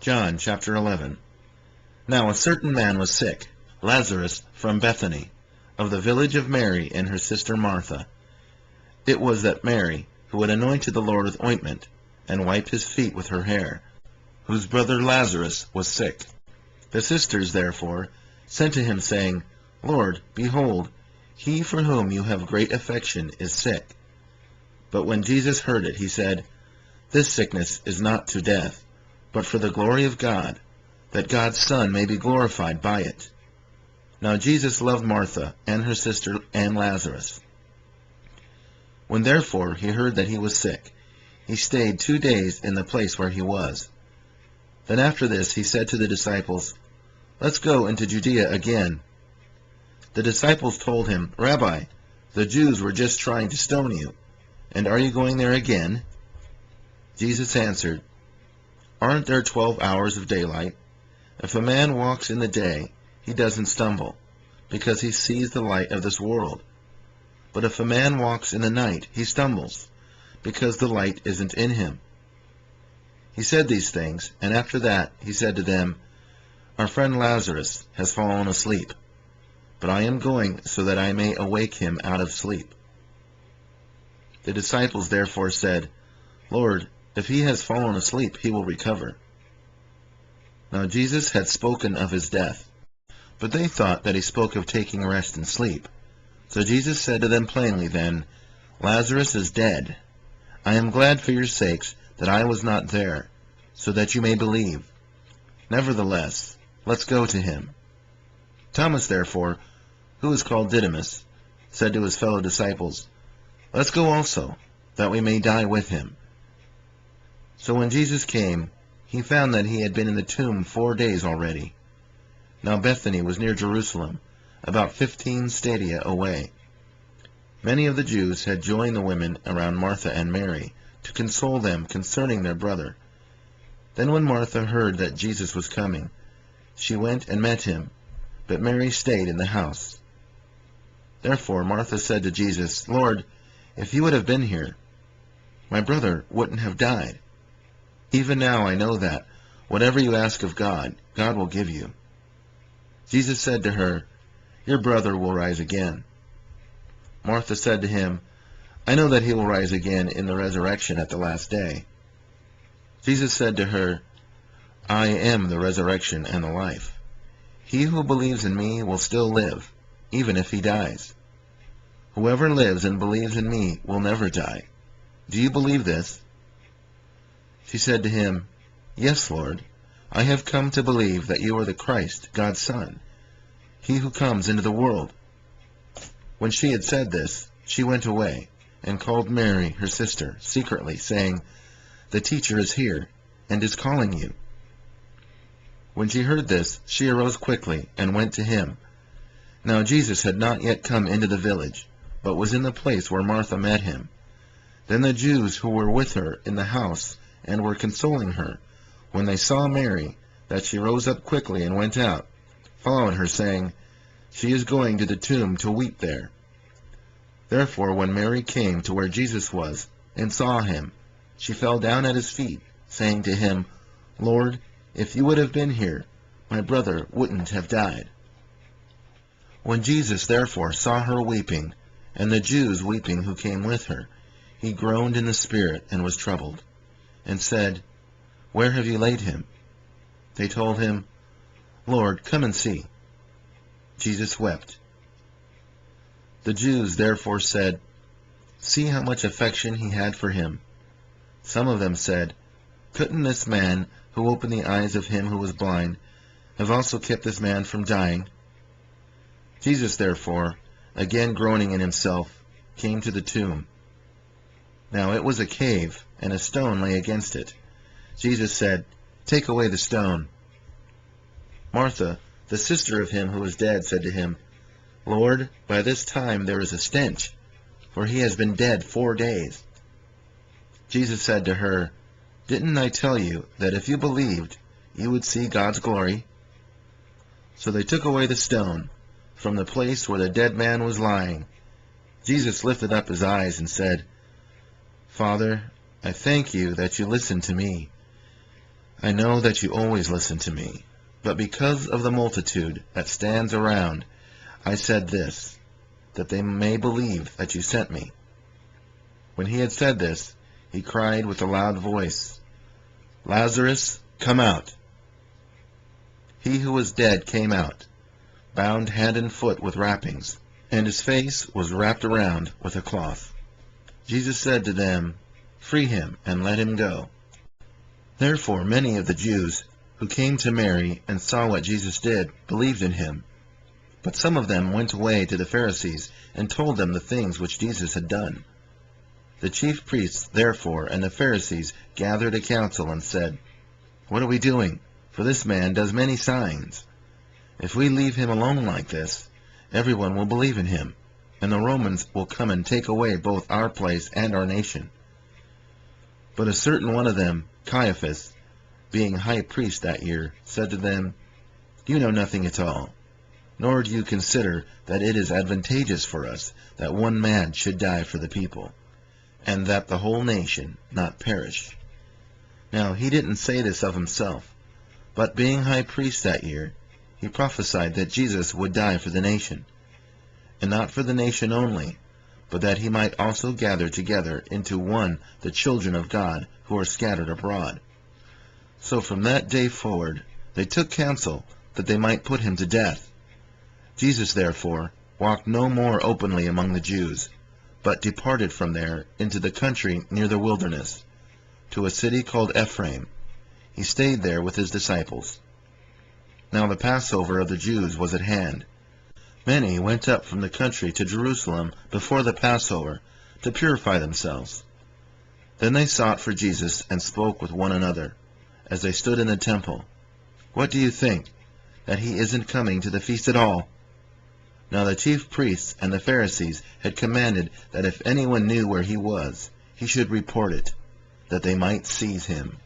John chapter 11. Now a certain man was sick, Lazarus from Bethany, of the village of Mary and her sister Martha. It was that Mary, who had anointed the Lord with ointment, and wiped his feet with her hair, whose brother Lazarus was sick. The sisters therefore sent to him, saying, Lord, behold, he for whom you have great affection is sick. But when Jesus heard it, he said, This sickness is not to death, but for the glory of God, that God's Son may be glorified by it. Now Jesus loved Martha, and her sister, and Lazarus. When therefore he heard that he was sick, he stayed 2 days in the place where he was. Then after this he said to the disciples, Let's go into Judea again. The disciples told him, Rabbi, the Jews were just trying to stone you, and are you going there again? Jesus answered, Aren't there 12 hours of daylight? If a man walks in the day, he doesn't stumble, because he sees the light of this world. But if a man walks in the night, he stumbles, because the light isn't in him. He said these things, and after that he said to them, Our friend Lazarus has fallen asleep, but I am going so that I may awake him out of sleep. The disciples therefore said, Lord, if he has fallen asleep, he will recover. Now Jesus had spoken of his death, but they thought that he spoke of taking rest and sleep. So Jesus said to them plainly then, Lazarus is dead. I am glad for your sakes that I was not there, so that you may believe. Nevertheless, let's go to him. Thomas therefore, who is called Didymus, said to his fellow disciples, Let's go also, that we may die with him. So when Jesus came, he found that he had been in the tomb 4 days already. Now Bethany was near Jerusalem, about 15 stadia away. Many of the Jews had joined the women around Martha and Mary to console them concerning their brother. Then when Martha heard that Jesus was coming, she went and met him, but Mary stayed in the house. Therefore Martha said to Jesus, Lord, if you would have been here, my brother wouldn't have died. Even now I know that, whatever you ask of God, God will give you. Jesus said to her, Your brother will rise again. Martha said to him, I know that he will rise again in the resurrection at the last day. Jesus said to her, I am the resurrection and the life. He who believes in me will still live, even if he dies. Whoever lives and believes in me will never die. Do you believe this? She said to him, Yes, Lord, I have come to believe that you are the Christ, God's Son, he who comes into the world. When she had said this, she went away, and called Mary, her sister, secretly, saying, The teacher is here, and is calling you. When she heard this, she arose quickly, and went to him. Now Jesus had not yet come into the village, but was in the place where Martha met him. Then the Jews who were with her in the house, and were consoling her, when they saw Mary, that she rose up quickly and went out, followed her, saying, She is going to the tomb to weep there. Therefore when Mary came to where Jesus was, and saw him, she fell down at his feet, saying to him, Lord, if you would have been here, my brother wouldn't have died. When Jesus therefore saw her weeping, and the Jews weeping who came with her, he groaned in the spirit and was troubled, and said, Where have you laid him? They told him, Lord, come and see. Jesus wept. The Jews therefore said, See how much affection he had for him. Some of them said, Couldn't this man, who opened the eyes of him who was blind, have also kept this man from dying? Jesus therefore, again groaning in himself, came to the tomb. Now it was a cave, and a stone lay against it. Jesus said, Take away the stone. Martha, the sister of him who was dead, said to him, Lord, by this time there is a stench, for he has been dead 4 days. Jesus said to her, Didn't I tell you that if you believed, you would see God's glory? So they took away the stone from the place where the dead man was lying. Jesus lifted up his eyes and said, Father, I thank you that you listened to me. I know that you always listen to me, but because of the multitude that stands around, I said this, that they may believe that you sent me." When he had said this, he cried with a loud voice, "Lazarus, come out!" He who was dead came out, bound hand and foot with wrappings, and his face was wrapped around with a cloth. Jesus said to them, "Free him and let him go." Therefore many of the Jews who came to Mary and saw what Jesus did believed in him. But some of them went away to the Pharisees and told them the things which Jesus had done. The chief priests, therefore, and the Pharisees gathered a council and said, "What are we doing? For this man does many signs. If we leave him alone like this, everyone will believe in him, and the Romans will come and take away both our place and our nation." But a certain one of them, Caiaphas, being high priest that year, said to them, "You know nothing at all, nor do you consider that it is advantageous for us that one man should die for the people, and that the whole nation not perish." Now he didn't say this of himself, but being high priest that year, he prophesied that Jesus would die for the nation, and not for the nation only, but that he might also gather together into one the children of God who are scattered abroad. So from that day forward they took counsel that they might put him to death. Jesus therefore walked no more openly among the Jews, but departed from there into the country near the wilderness, to a city called Ephraim. He stayed there with his disciples. Now the Passover of the Jews was at hand. Many went up from the country to Jerusalem before the Passover to purify themselves. Then they sought for Jesus and spoke with one another, as they stood in the temple, "What do you think, that he isn't coming to the feast at all?" Now the chief priests and the Pharisees had commanded that if anyone knew where he was, he should report it, that they might seize him.